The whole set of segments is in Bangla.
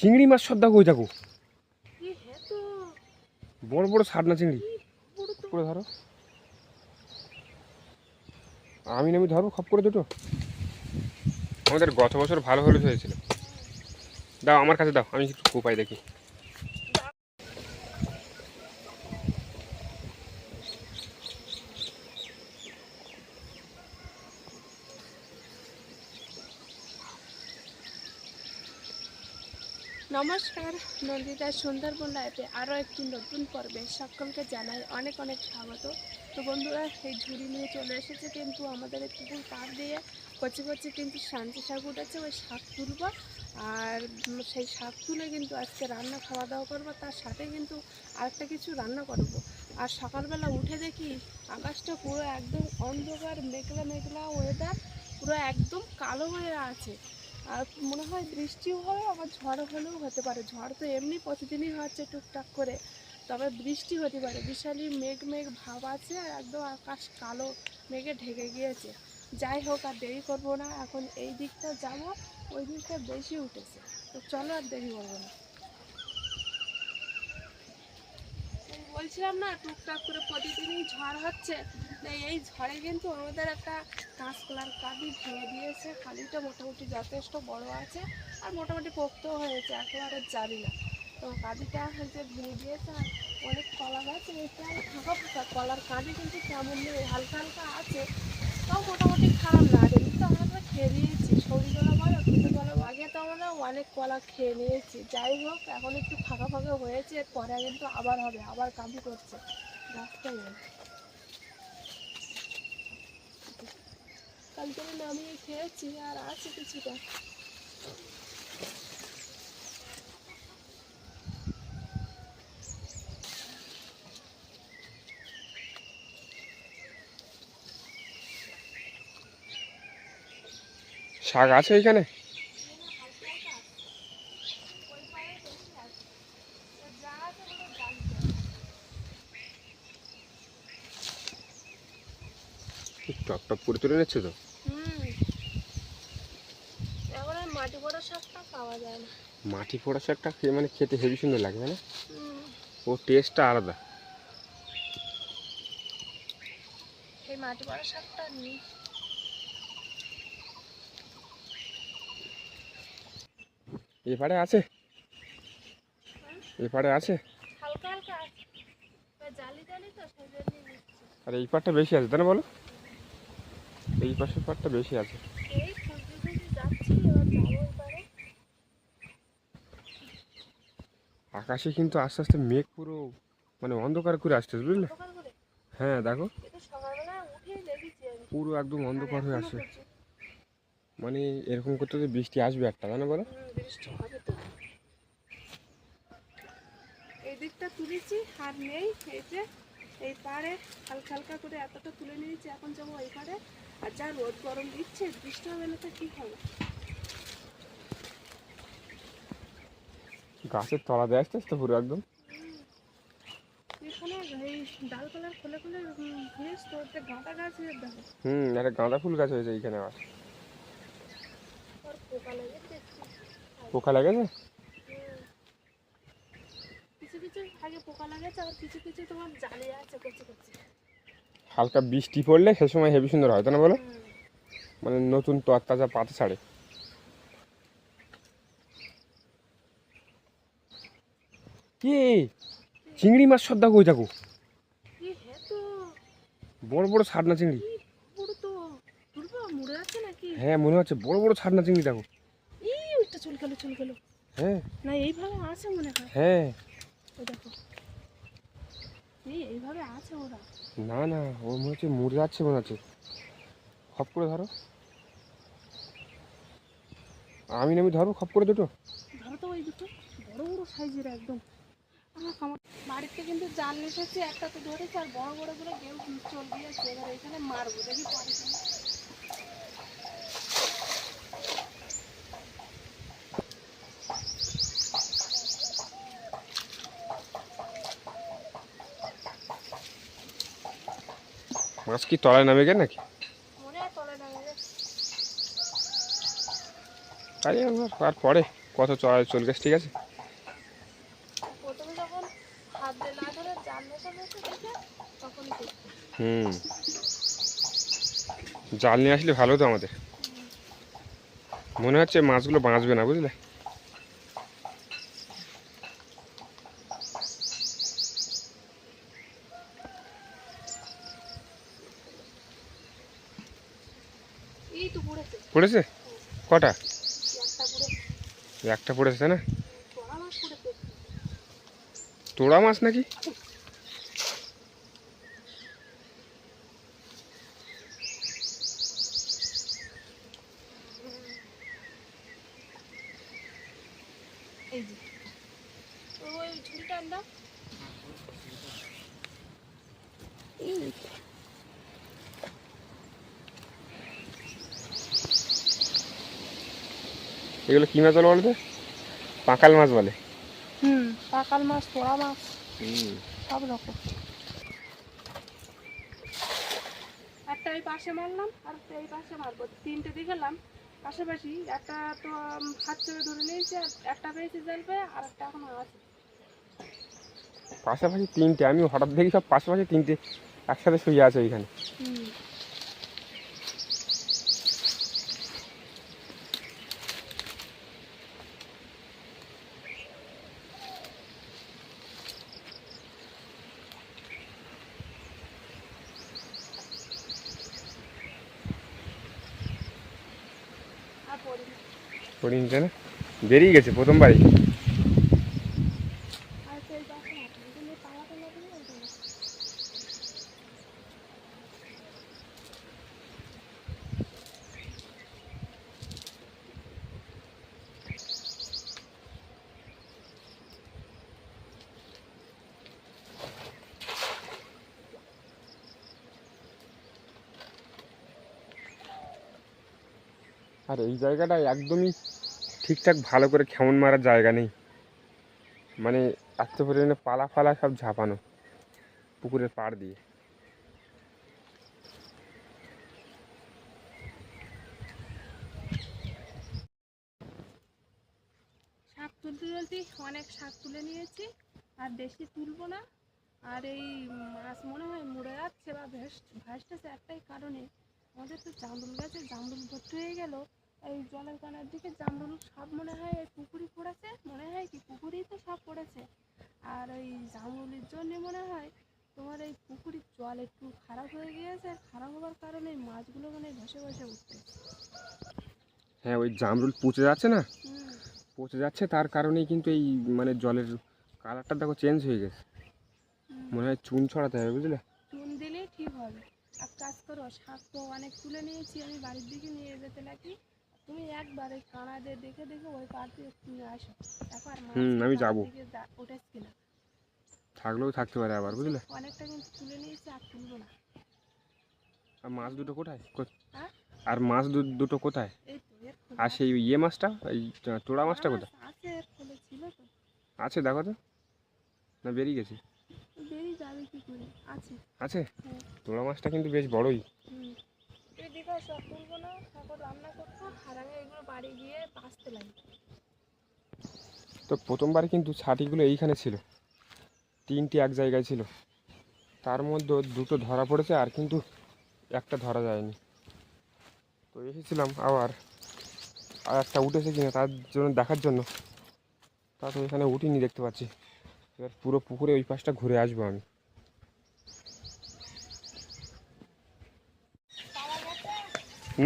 চিংড়ি মাছ সব দেখো, ওই দেখো বড় বড় সাদনা চিংড়ি। করে ধরো, আমি ধরবো খপ করে দুটো। আমাদের গত বছর ভালো হলুদ হয়েছিল। দাও আমার কাছে দাও, আমি একটু কোপাই দেখি। নমস্কার, নন্দিতা সুন্দরবন লাইফে আরও একটি নতুন পর্বে সকলকে জানাই অনেক অনেক স্বাগত। তো বন্ধুরা, এই ঝুড়ি নিয়ে চলে এসেছে কিন্তু আমাদের এই পুকুর পাড় দিয়ে কচি কচি কিন্তু সাঞ্চি শাক উঠেছে, ওই শাক তুলবো। আর সেই শাক তুলে কিন্তু আজকে রান্না খাওয়া দাওয়া করবো, তার সাথে কিন্তু আরেকটা কিছু রান্না করব। আর সকালবেলা উঠে দেখি আকাশটা পুরো একদম অন্ধকার, মেঘলা মেঘলা ওয়েদার, পুরো একদম কালো হয়ে আছে। আর মনে হয় বৃষ্টিও হবে, আবার ঝড় হলেও হতে পারে। ঝড় তো এমনি প্রতিদিনই হচ্ছে টুকটাক করে, তবে বৃষ্টি হতে পারে। বিশালই মেঘ মেঘ ভাব আছে, আর একদম আকাশ কালো মেঘে ঢেকে গিয়েছে। যাই হোক, আর দেরি করবো না, এখন এই দিকটা যাব, ওই দিকটা বেশি উঠেছে। তো চলো, আর দেরি করবো না। বলছিলাম না, টুকটাক করে প্রতিদিনই ঝড় হচ্ছে। এই ঝড়ে কিন্তু আমাদের একটা কাঁচকলার কাঁদি ভেঙে দিয়েছে। কাঁদিটা মোটামুটি যথেষ্ট বড় আছে, আর মোটামুটি পোক্তও হয়েছে, একেবারে জানি না। তো কাঁদিটা হচ্ছে ভেঙে দিয়েছে। আর অনেক কলা গাছ প্রায় ফাঁকা ফাঁকা, কলার কাঁদি কিন্তু কেমন নেই, হালকা হালকা আছে, তাও মোটামুটি খারাপ না। আর এমনি তো আমরা খেয়ে নিয়েছি, সবজিগুলো বলো খেতে বলো, আগে তো আমরা অনেক কলা খেয়ে নিয়েছি। যাই হোক, এখন একটু ফাঁকা ফাঁকা হয়েছে, পরে কিন্তু আবার হবে, আবার কাঁদি করছে গাছটাই। কালকে নামিয়ে খেয়েছি, আর আছে কিছুটা। শাক আছে এখানে? টপ টপ করে তুলে নিচ্ছে তো। এখন আর মাটি পোড়া শাকটা পাওয়া যায় না। মাটি পোড়া শাকটা খেয়ে মানে খেতে হেবি সুন্দর লাগে, না? ও টেস্টটা আলাদা। এই মাটি পোড়া শাকটা নেই। এপারে আছে, এপারে আছে, হালকা হালকা আছে, জালি জালি তো সেই জন্যই নিচ্ছি। আর এই পাটটা বেশি আছে, তাই না বলো? এই পাশের পাটটা বেশি আছে। এই খুঁজে খুঁজে যাচ্ছি, এবার যাবো এবারে। আকাশে কিন্তু আস্তে আস্তে মেঘ পুরো মানে অন্ধকার করে আসতেছে, বুঝলে? হ্যাঁ দেখো, সকালবেলা উঠেই দেখেছি আমি, পুরো একদম অন্ধকার হয়ে আসে। মানে এরকম করতে তো বৃষ্টি আসবে একটা, তাই না বলো? বৃষ্টি হবে তো। এই দিকটা তুলেছি, আর নেই। এই যে এই পাড়ে হালকা হালকা করে এতটা তুলে নিয়েছি, এখন যাবো এই পাড়ে। আর যা রোদ গরম দিচ্ছে, বৃষ্টি হবে না তো কি হবে? গাছের তলা দিয়ে আসতে আসতে পুরো একদম। এখানে এই ডালপালার খুলে খুলে ঘিরিস তো, একটা গাঁদা গাছ দেখো। একটা গাঁদা ফুল গাছ হয়েছে এইখানে আবার। আর পোকা লেগেছে। পোকা লেগেছে? কিছু কিছু আগে পোকা লাগেছে, আর কিছু কিছু তোমার জালি আছে কচি কচি। হালকা বৃষ্টি পড়লে সে সময় হেবি সুন্দর হয়, তাই না বলো? মানে নতুন তরতাজা পাতা ছাড়ে। কি চিংড়ি মাছ সব দেখো, ওই দেখো বড় বড় সাদনা চিংড়ি। হ্যাঁ মনে হচ্ছে বড় বড় সাদনা চিংড়ি দেখো। চল গেল চল গেল। হ্যাঁ না, এইভাবে আছে মনে হয়। হ্যাঁ ওই দেখো, এইভাবে আছে ওরা। না না, ও মনে হচ্ছে মরে যাচ্ছে, মনে হচ্ছে। খপ করে ধরো, আমি ধরবো খপ করে দুটো। ধরো তো ওই দুটো বড় বড় সাইজের একদম। আমার বাড়িতে কিন্তু জাল এসেছে, একটা তো ধরেছে, আর বড় বড় করে কেউ চল দিয়েছে। এবার এখানে মারবো, দেখি পরে কিনা। মাছ কি তলায় নামে গেল নাকি? মনে হয় তলে নামে গেছে। তাই আর পরে কত চল গেছে, ঠিক আছে। প্রথমে যখন হাত দিয়ে না ধরে জাল মেশা মেশে দেখে তখন দেখতে। জাল নিয়ে আসলে ভালো তো আমাদের। মনে হচ্ছে মাছগুলো বাঁচবে না, বুঝলে। এই তো পড়েছে, পড়েছে কটা? একটা পড়েছে, একটা পড়েছে, তাই না? বড় মাছ পড়েছে। তোড়া মাছ নাকি? এই যে ওই ঝুড়িটা আনলাম। এগুলো কি মাছ বলে বলতে? পাঁকাল মাছ বলে। পাকাল মাছ, তোড়া মাছ, সব রকম। একটা এই পাশে মারলাম আর একটা এই পাশে মারবো, তিনটে দিয়ে গেলাম পাশাপাশি। একটা তো হাত চেপে ধরে নিয়েছি, আর একটা পেয়েছি জাল পেয়ে, আর একটা এখনো আছে। পাশাপাশি তিনটে, আমি হঠাৎ দেখি সব পাশাপাশি তিনটে একসাথে শুয়ে আছে ওইখানে। আর পড়িনি। পড়িনি, তাই না? বেরিয়ে গেছে প্রথমবারই। আর সেই পাশে মারলাম, কিন্তু পাওয়াটা লাগবে না ওইটা না। আর এই জায়গাটা একদমই ঠিকঠাক ভালো করে খেমন মারার জায়গা নেই, মানে এত পরিমাণে পালা ফালা সব ঝাঁপানো পুকুরের পাড় দিয়ে। শাক তুলতে তুলতে অনেক শাক তুলে নিয়েছি, আর বেশি তুলবো না। আর এই মাছ মনে হয় মরে যাচ্ছে বা ভাসতেছে একটাই কারণে, আমাদের তো জামরুল গাছে জামরুল ভর্তি হয়ে গেল। এই জলের কানার দিকে জামরুল সব মনে হয় এই পুকুরি পড়েছে, মনে হয় কি পুকুরেই তো সব পড়েছে। আর ওই জামরুলের জন্যে মনে হয় তোমার এই পুকুরির জল একটু খারাপ হয়ে গিয়েছে, আর খারাপ হওয়ার কারণে এই মাছগুলো মানে ঘষে ঘষে উঠছে। হ্যাঁ, ওই জামরুল পচে যাচ্ছে না, হুম। পচে যাচ্ছে, তার কারণেই কিন্তু এই মানে জলের কালারটা দেখো চেঞ্জ হয়ে গেছে। মনে হয় চুন ছড়াতে হবে, বুঝলে। চুন দিলেই ঠিক হবে। এক কাজ করো, শাক তো অনেক তুলে নিয়েছি, আমি বাড়ির দিকে নিয়ে যেতে লাগি। তুমি একবার এই কানা দিয়ে দেখে দেখে ওই পার দিয়ে একটু নিয়ে আসো, তারপর মাছ আমি কানার যাবো, দিকে উঠেছে কিনা। থাকলেও থাকতে পারে আবার, বুঝলে। অনেকটা কিন্তু তুলে নিয়েছি, আর তুলবো না। আর মাছ দুটো কোথায়? হ্যাঁ, আর মাছ দুটো কোথায়? এই তো এর খোলে আর আছে। সেই ইয়ে মাছটা, এই তোড়া মাছটা মাছ কোথায়? আছে, এর খোলে ছিল তো। আছে, দেখো তো। না বেরিয়ে গেছে? বেরিয়ে যাবে কি করে, আছে। আছে। হ্যাঁ। তোড়া মাছটা কিন্তু বেশ বড়ই। তুই দিঘা সব তুলবো না, তারপর রান্না করবো, আর আমি এগুলো বাড়ি গিয়ে বাঁচতে লাগি। তো প্রথমবার কিন্তু ছাটিগুলো এইখানে ছিল, তিনটি এক জায়গায় ছিল, তার মধ্যে দুটো ধরা পড়েছে, আর কিন্তু একটা ধরা যায়নি। তো এসেছিলাম আবার, আর একটা উঠেছে কিনা তার জন্য দেখার জন্য। তা তো এখানে উঠিনি, দেখতে পাচ্ছি। এবার পুরো পুকুরে ওই পাশটা ঘুরে আসবো আমি।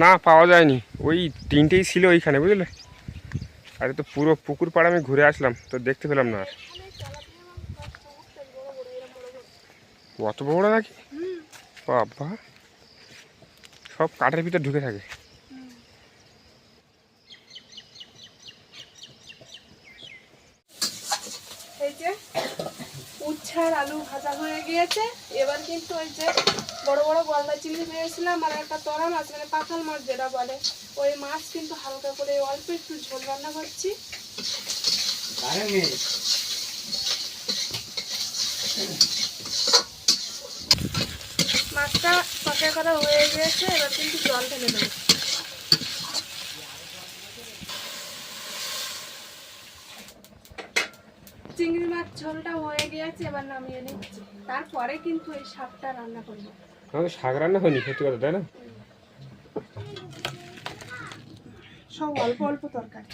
না, পাওয়া যায়নি, ওই তিনটেই ছিল ওইখানে, বুঝলে। আরে তো পুরো পুকুর পাড়ে আমি ঘুরে আসলাম, তো দেখতে পেলাম না আর। অত বড় নাকি? বাবা, সব কাঠের ভিতর ঢুকে থাকে। এই যে উচ্ছার আলু ভাজা হয়ে গিয়েছে। এবার কিন্তু ওই যে বড় বড় গলদা চিংড়ি পেয়েছিলাম, আর একটা তোড়া মাছ মানে পাখাল মাছ যেটা বলে, ওই মাছ কিন্তু হালকা করে অল্প একটু ঝোল রান্না করছি। মাছটা পাকা করা হয়ে গিয়েছে, এবার কিন্তু জল ঢেলে দেবো। চিংড়ি মাছ ঝোলটা হয়ে গিয়েছে, এবার নামিয়ে নিচ্ছি। তারপরে কিন্তু এই শাকটা রান্না করবো। আমাদের শাক রান্না হয়নি সত্যি কথা, তাই না? সব অল্প অল্প তরকারি।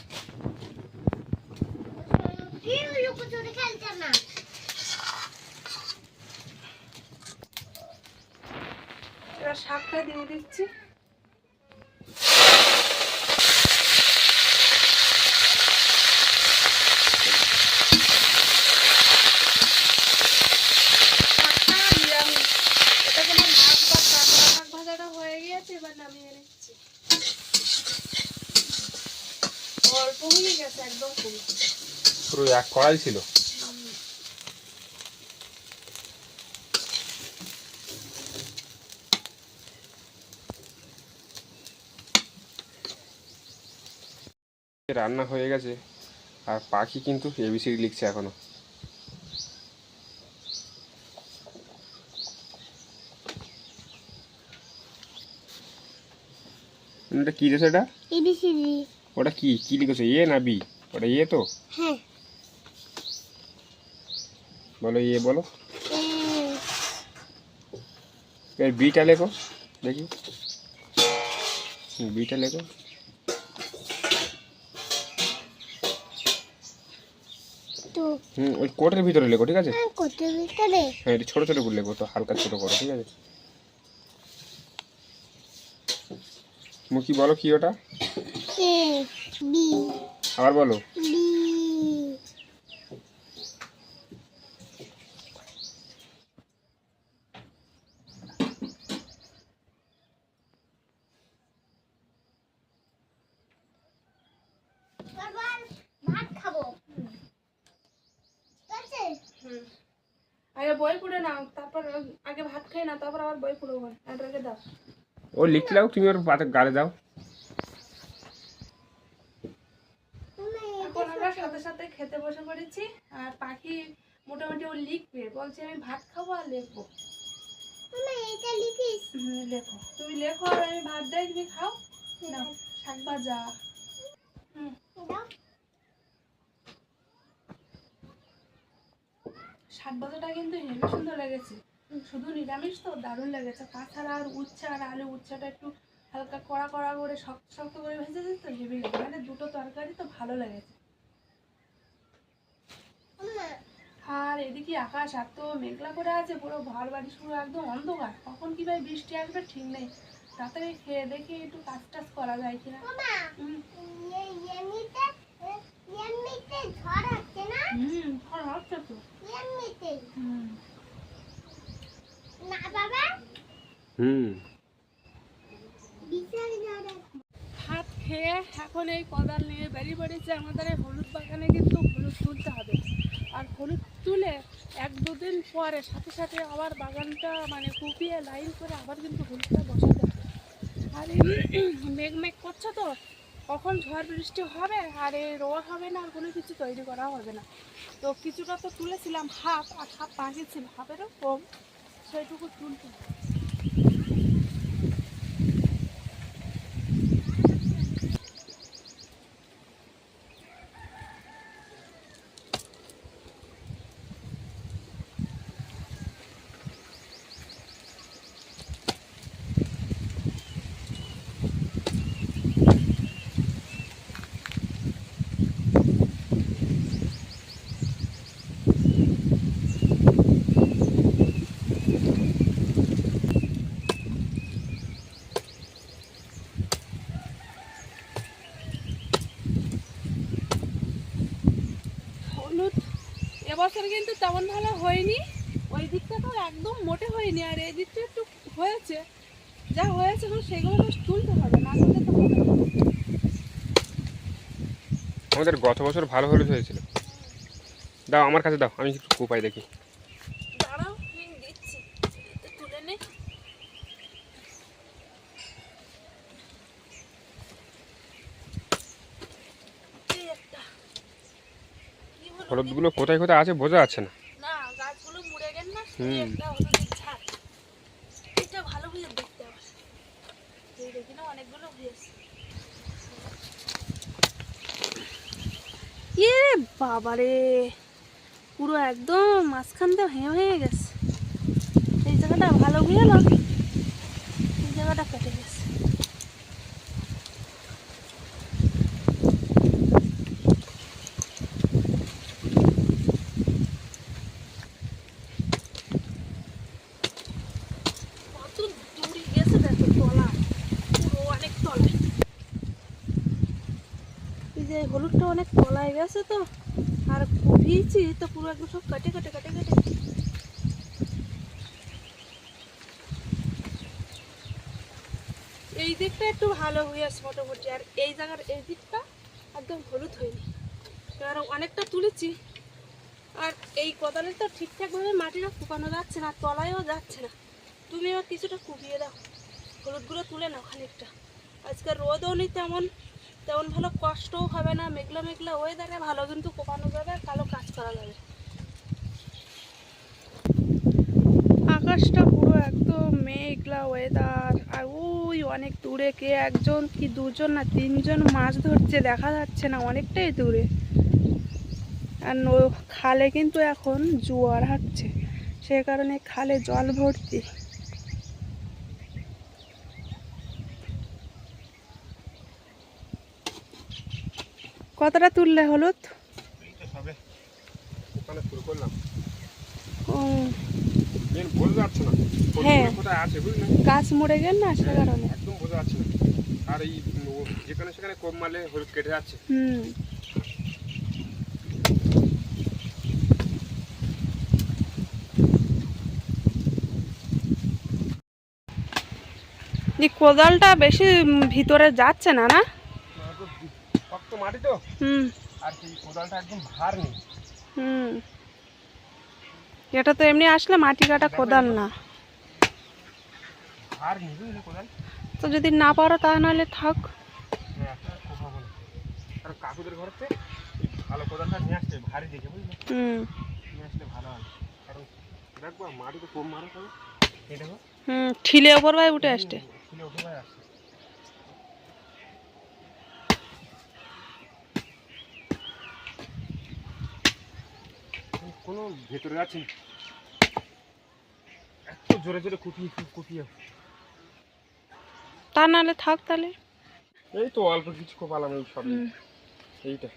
এবার শাকটা দিয়ে দিচ্ছি। ভাজাটা হয়ে গিয়েছে, এবার নামিয়ে নিচ্ছি। অল্প হয়ে গেছে, একদম কম। পুরো এক কড়াই ছিল। রান্না হয়ে গেছে, আর পাখি কিন্তু এবিসিডি লিখছে এখনো। এটা কি রেছে? এটা এবিসিডি। ওটা কি কি লিখেছে, এ না বি? ওটা এ তো? হ্যাঁ। বলো এ বলো। এর বিটা লেখো দেখি, বিটা লেখো। তো ওই কোটের ভিতরে লেখো, ঠিক আছে? কোটের ভিতরে? হ্যাঁ, এটা ছোটো ছোটো করে লেখো, তো হালকা ছোটো করো, ঠিক আছে? মুখি বলো কি ওটা? A B. আবার বলো। বি। ভাত খাবো। আগে বই পড়ে নাও, তারপর আগে ভাত খাই না, তারপর আবার বই পড়বো। আর রেখে দাও। ও লিখতে দাও, তুমি ওর পাতে গালে দাও। এখন আমরা সাথে সাথে খেতে বসে পড়েছি, আর পাখি মোটামুটি ও লিখবে, বলছে আমি ভাত খাবো আর লিখবো। এটা লিখিস? লেখো, তুমি লেখো আর আমি ভাত দেয়, তুমি খাও। নাও শাক ভাজা। শাক ভাজাটা কিন্তু হেবি সুন্দর লেগেছে, শুধু নিরামিষ তো দারুণ লেগেছে। তাছাড়া আর উচ্ছে আর আলু, উচ্ছেটা একটু হালকা কড়া কড়া করে শক্ত শক্ত করে ভেজে দিত, হেবি লেগে, মানে দুটো তরকারি তো ভালো লেগেছে। আর এদিকে আকাশ এত মেঘলা করে আছে, পুরো ঘর বাড়ি শুরু একদম অন্ধকার, কখন কিভাবে বৃষ্টি আসবে ঠিক নেই। তাড়াতাড়ি খেয়ে দেখি একটু কাজ টাজ করা যায় কিনা। ঝড় হচ্ছে তো। ভাত খেয়ে এখন এই কোদাল নিয়ে বেরিয়ে পড়েছে। আমাদের এই হলুদ বাগানে কিন্তু হলুদ তুলতে হবে, আর হলুদ তুলে 1-2 দিন পরে সাথে সাথে আবার বাগানটা মানে কুপিয়ে লাইন করে আবার কিন্তু হলুদটা বসাতে হবে। আর এই মেঘ মেঘ করছে তো, কখন ঝড় বৃষ্টি হবে আর এই রোদ হবে না, আর কোনো কিছু তৈরি করা হবে না। তো কিছুটা তো তুলেছিলাম হাফ, আর হাফ বাকি ছিল, হাফেরও কম, সেইটুকু তুলতে হবে। হলুদ এবছর কিন্তু তেমন ভালো হয়নি, ওই দিকটা তো একদম মোটে হয়নি, আর এই দিকটা একটু হয়েছে। যা হয়েছে এখন সেগুলো তো তুলতে হবে, না তুলতে তো হবে না। আমাদের গত বছর ভালো হলুদ হয়েছিল। দাও আমার কাছে দাও, আমি একটু কোপাই দেখি। দাঁড়াও আমি দিচ্ছি, তুলে নে। হলুদগুলো কোথায় কোথায় আছে বোঝা যাচ্ছে না। না গাছগুলো মুড়ে গেল না, হুম। একটা হলুদের ছাদ। এটা ভালো করে দেখতে হবে, এই দেখি না অনেকগুলো হয়েছে। বাবারে পুরো একদম মাঝখান দিয়ে ভেঙে ভেঙে গেছে। এই জায়গাটা ভালো গেল, এই জায়গাটা কেটে গেছে। কত দূরে গেছে দেখো, তলায় পুরো অনেক তলায়। এই যে হলুদটা অনেক তলায় গেছে তো, আর কুপিয়েছি তো পুরো একদম সব কেটে কেটে কেটে কেটে। এই দিকটা একটু ভালো হয়ে আছে মোটামুটি, আর এই জায়গার এই দিকটা একদম হলুদ হয়নি। এবার অনেকটা তুলেছি, আর এই কোদালে তো ঠিকঠাকভাবে মাটিটা কুপানো যাচ্ছে না, তলায়ও যাচ্ছে না। তুমিও কিছুটা কুপিয়ে দাও, হলুদগুলো তুলে নাও খানিকটা। আজকে রোদও নেই তেমন, তেমন ভালো কষ্টও হবে না, মেঘলা মেঘলা ওয়েদারে ভালো কিন্তু কোপানো যাবে, আর কালো কাজ করা যাবে। আকাশটা পুরো একদম মেঘলা ওয়েদার, আর ওই অনেক দূরে কে একজন কি দুজন না তিনজন মাছ ধরছে, দেখা যাচ্ছে না, অনেকটাই দূরে। আর খালে কিন্তু এখন জোয়ার হাঁটছে, সে কারণে খালে জল ভর্তি। কতটা তুললে হলুদ? ওখানে শুরু করলাম, ও বোঝা যাচ্ছে না হ্যাঁ, কোথায় আছে বুঝলে, গাছ মরে গেল না সে কারণে একদম বোঝা যাচ্ছে না। আর এই যেখানে সেখানে কোপ মারলে হলুদ কেটে যাচ্ছে। হুম। এই কোদালটা বেশি ভিতরে যাচ্ছে না, না? শক্ত মাটি তো, হুম আর সেই কোদালটা একদম ভার নেই। হুম। এটা তো এমনি আসলে মাটি কাটা কোদাল না। ভার নেই বুঝলি কোদাল। তো যদি না পারো তাহলে থাক। হ্যাঁ, কোপাবো না। আর কাকুদের ঘরেতে ভালো কোদালটা নিয়ে আসছে, ভারী দেখে বুঝলি, হুম নিয়ে আসলে ভালো হয়। কারণ দেখবো মাটি তো কম মারো তবে এই দেখো হুম, ঠিলে ওপর ভাই উঠে আসছে। ছিল ওঠে ভাই আসছে। কোনো ভেতরে যাচ্ছি এত জোরে জোরে কুপিয়ে কুপিয়ে। তা নাহলে থাক তাহলে। এই তো অল্প কিছু কোপালাম এই সব, হুম। এইটা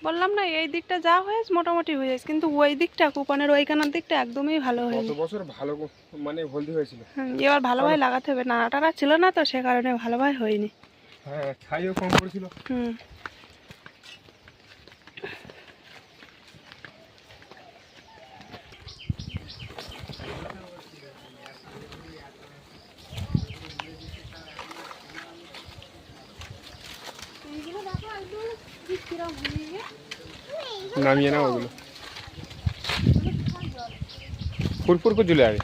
বললাম না এই দিকটা যা হয়েছে মোটামুটি হয়েছে, কিন্তু ওই দিকটা কুপানের ওইখানের দিকটা একদমই ভালো গত হয়নি। বছর ভালো মানে হলদি হয়েছিল। এবার ভালোভাবে লাগাতে হবে, নাড়াটারা ছিল না তো সে কারণে ভালোভাবে হয়নি। হ্যাঁ, ছাইও কম পড়েছিল। হুম। নামিয়ে নাও ওগুলো, ফুরফুর করে চলে যাবে।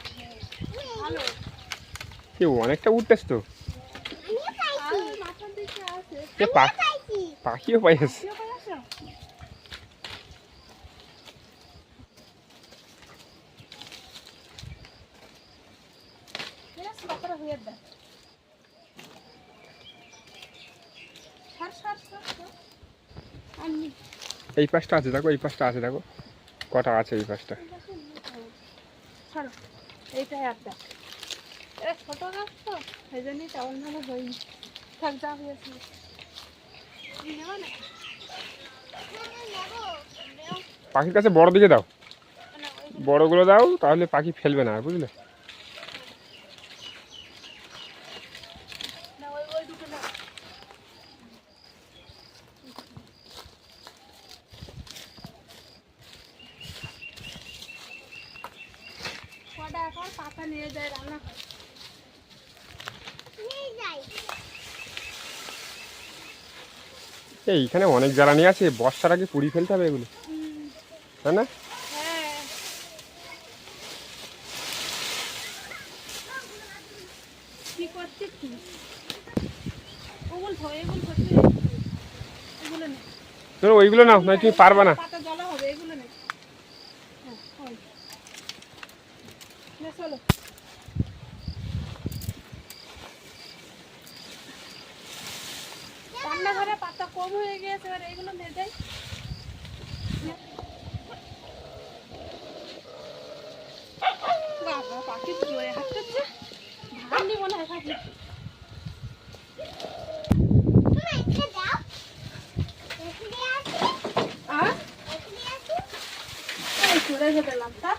কেউ অনেকটা উঠতেছ তো, পাখিও পাইছে। এই পাশটা আছে দেখো, এই পাশটা আছে দেখো, কটা আছে এই পাশটা। এইটাই আর দেখ, এটা ছোট গাছ তো সেই জন্যই তেমন ভালো হয়নি। থাক যা হয়েছিল। পাখির কাছে বড় দিকে দাও, বড়গুলো দাও, তাহলে পাখি ফেলবে না বুঝলে। পাতা নিয়ে যায় রান্না করে। এইখানে অনেক জ্বালানি আছে, বর্ষার আগে পুড়ি ফেলতে হবে এগুলো, তাই না? হ্যাঁ, কি করছিস তুই? ওগুলো ধরে এগুলো করছিস, এগুলো নে। ধরো ওইগুলো নাও, নয় তুমি পারবা না। পাতা জ্বলা হবে, এগুলো নে। হ্যাঁ, হয়। নে চলো। রান্নাঘরে পাতা কম হয়ে গিয়েছে, এবার এইগুলো নিয়ে যাই। কি জোরে হাঁটতেছে, ভাঙলি মনে হয় থাকি। মা এটা দাও। এখানে আছে। আর এখানে আছে। এই চলে যেতে লাগতা